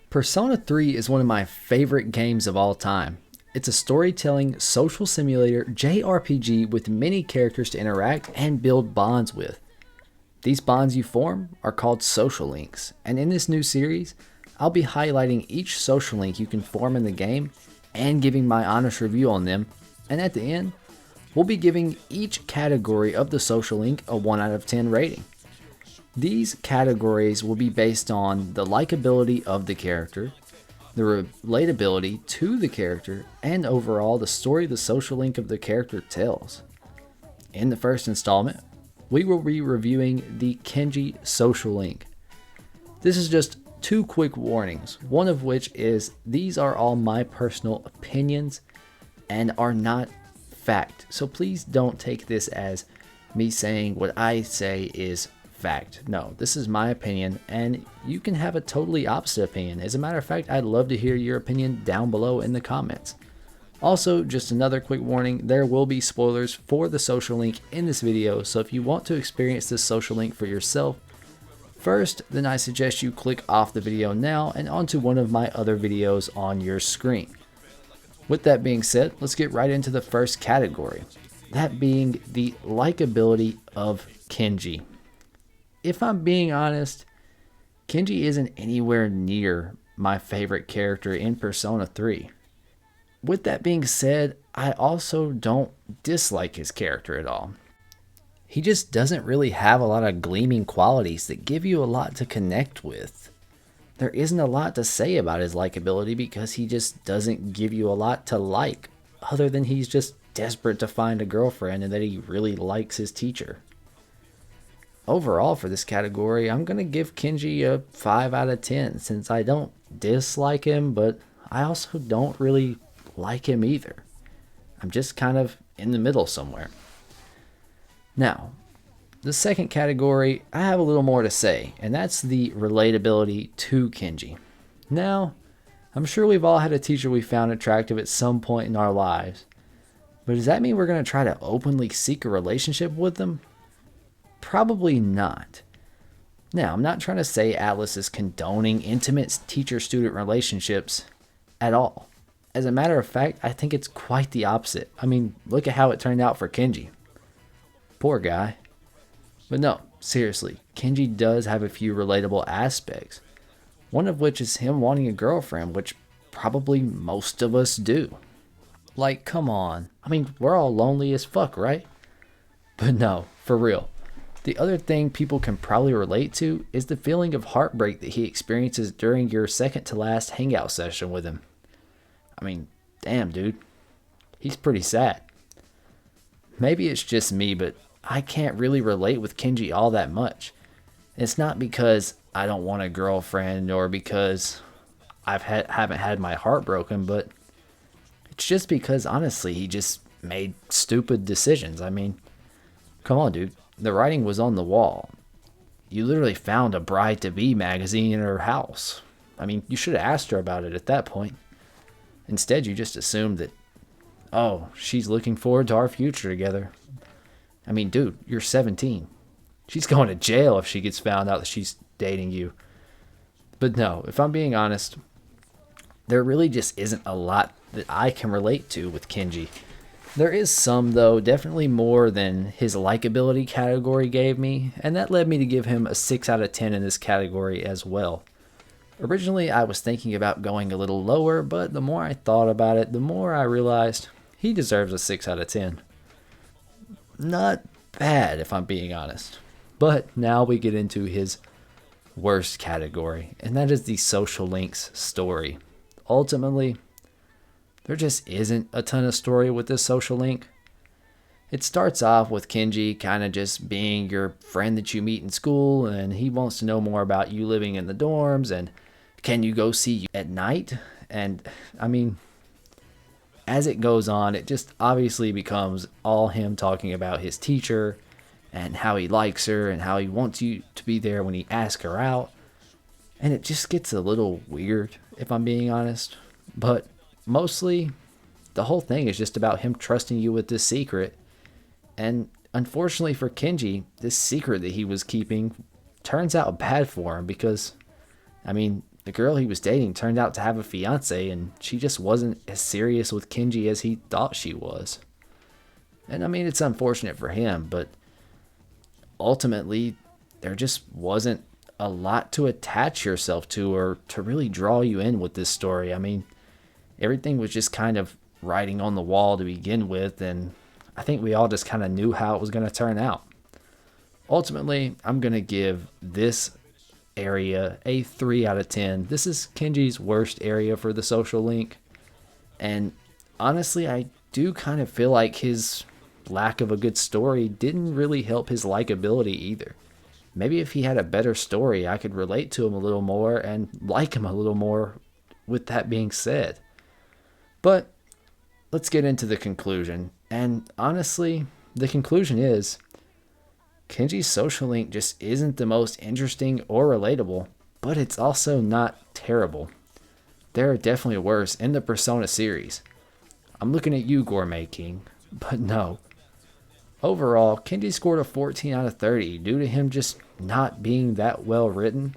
Persona 3 is one of my favorite games of all time. It's a storytelling, social simulator JRPG with many characters to interact and build bonds with. These bonds you form are called social links, and in this new series, I'll be highlighting each social link you can form in the game and giving my honest review on them, and at the end, we'll be giving each category of the social link a 1 out of 10 rating. These categories will be based on the likability of the character, the relatability to the character, and overall the story the social link of the character tells. In the first installment, we will be reviewing the Kenji social link. This is just 2 quick warnings, one of which is these are all my personal opinions and are not fact. So please don't take this as me saying what I say is fact. No, this is my opinion, and you can have a totally opposite opinion. As a matter of fact, I'd love to hear your opinion down below in the comments. Also, just another quick warning, there will be spoilers for the social link in this video, so if you want to experience this social link for yourself first, then I suggest you click off the video now and onto one of my other videos on your screen. With that being said, let's get right into the first category, that being the likability of Kenji. If I'm being honest, Kenji isn't anywhere near my favorite character in Persona 3. With that being said, I also don't dislike his character at all. He just doesn't really have a lot of gleaming qualities that give you a lot to connect with. There isn't a lot to say about his likability because he just doesn't give you a lot to like, other than he's just desperate to find a girlfriend and that he really likes his teacher. Overall for this category, I'm going to give Kenji a 5 out of 10 since I don't dislike him, but I also don't really like him either. I'm just kind of in the middle somewhere. Now, the second category, I have a little more to say, and that's the relatability to Kenji. Now, I'm sure we've all had a teacher we found attractive at some point in our lives, but does that mean we're going to try to openly seek a relationship with them? Probably not. Now, I'm not trying to say Atlas is condoning intimate teacher-student relationships at all. As a matter of fact, I think it's quite the opposite. I mean, look at how it turned out for Kenji. Poor guy. But no, seriously, Kenji does have a few relatable aspects. One of which is him wanting a girlfriend, which probably most of us do. Like, come on. I mean, we're all lonely as fuck, right? But no, for real. The other thing people can probably relate to is the feeling of heartbreak that he experiences during your second to last hangout session with him. I mean, damn dude, he's pretty sad. Maybe it's just me, but I can't really relate with Kenji all that much. It's not because I don't want a girlfriend or because haven't had my heart broken, but it's just because honestly he just made stupid decisions. I mean, come on dude. The writing was on the wall. You literally found a bride-to-be magazine in her house. I mean, you should have asked her about it at that point. Instead, you just assumed that, oh, she's looking forward to our future together. I mean, dude, you're 17. She's going to jail if she gets found out that she's dating you. But no, if I'm being honest, there really just isn't a lot that I can relate to with Kenji. There is some, though, definitely more than his likability category gave me, and that led me to give him a 6 out of 10 in this category as well. Originally, I was thinking about going a little lower, but the more I thought about it, the more I realized he deserves a 6 out of 10. Not bad, if I'm being honest. But now we get into his worst category, and that is the social links story. Ultimately, there just isn't a ton of story with this social link. It starts off with Kenji kind of just being your friend that you meet in school, and he wants to know more about you living in the dorms, and can you go see you at night? And I mean, as it goes on, it just obviously becomes all him talking about his teacher and how he likes her and how he wants you to be there when he asks her out. And it just gets a little weird, if I'm being honest. But mostly, the whole thing is just about him trusting you with this secret. And unfortunately for Kenji, this secret that he was keeping turns out bad for him because, I mean, the girl he was dating turned out to have a fiance, and she just wasn't as serious with Kenji as he thought she was. And I mean, it's unfortunate for him, but ultimately, there just wasn't a lot to attach yourself to or to really draw you in with this story. I mean, everything was just kind of writing on the wall to begin with, and I think we all just kind of knew how it was going to turn out. Ultimately, I'm going to give this area a 3 out of 10. This is Kenji's worst area for the social link, and honestly, I do kind of feel like his lack of a good story didn't really help his likability either. Maybe if he had a better story, I could relate to him a little more and like him a little more, with that being said. But let's get into the conclusion. And honestly, the conclusion is Kenji's social link just isn't the most interesting or relatable, but it's also not terrible. There are definitely worse in the Persona series. I'm looking at you, Gourmet King, but no. Overall, Kenji scored a 14 out of 30 due to him just not being that well written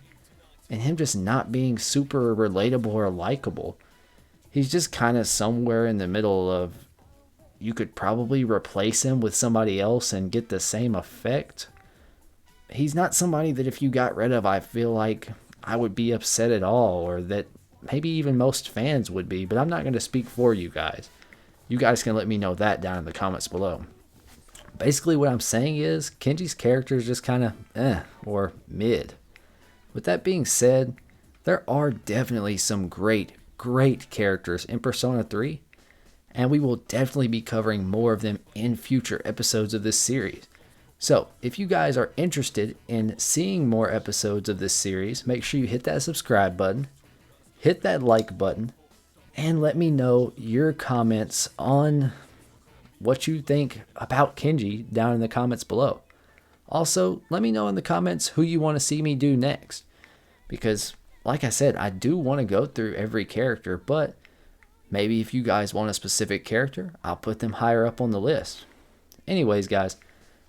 and him just not being super relatable or likable. He's just kind of somewhere in the middle of, you could probably replace him with somebody else and get the same effect. He's not somebody that if you got rid of, I feel like I would be upset at all, or that maybe even most fans would be, but I'm not going to speak for you guys. You guys can let me know that down in the comments below. Basically what I'm saying is Kenji's character is just kind of or mid. With that being said, there are definitely some great characters in Persona 3, and we will definitely be covering more of them in future episodes of this series. So if you guys are interested in seeing more episodes of this series, make sure you hit that subscribe button, hit that like button, and let me know your comments on what you think about Kenji down in the comments below. Also, let me know in the comments who you want to see me do next, because like I said, I do want to go through every character, but maybe if you guys want a specific character, I'll put them higher up on the list. Anyways, guys,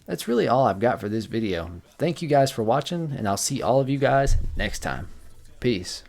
that's really all I've got for this video. Thank you guys for watching, and I'll see all of you guys next time. Peace.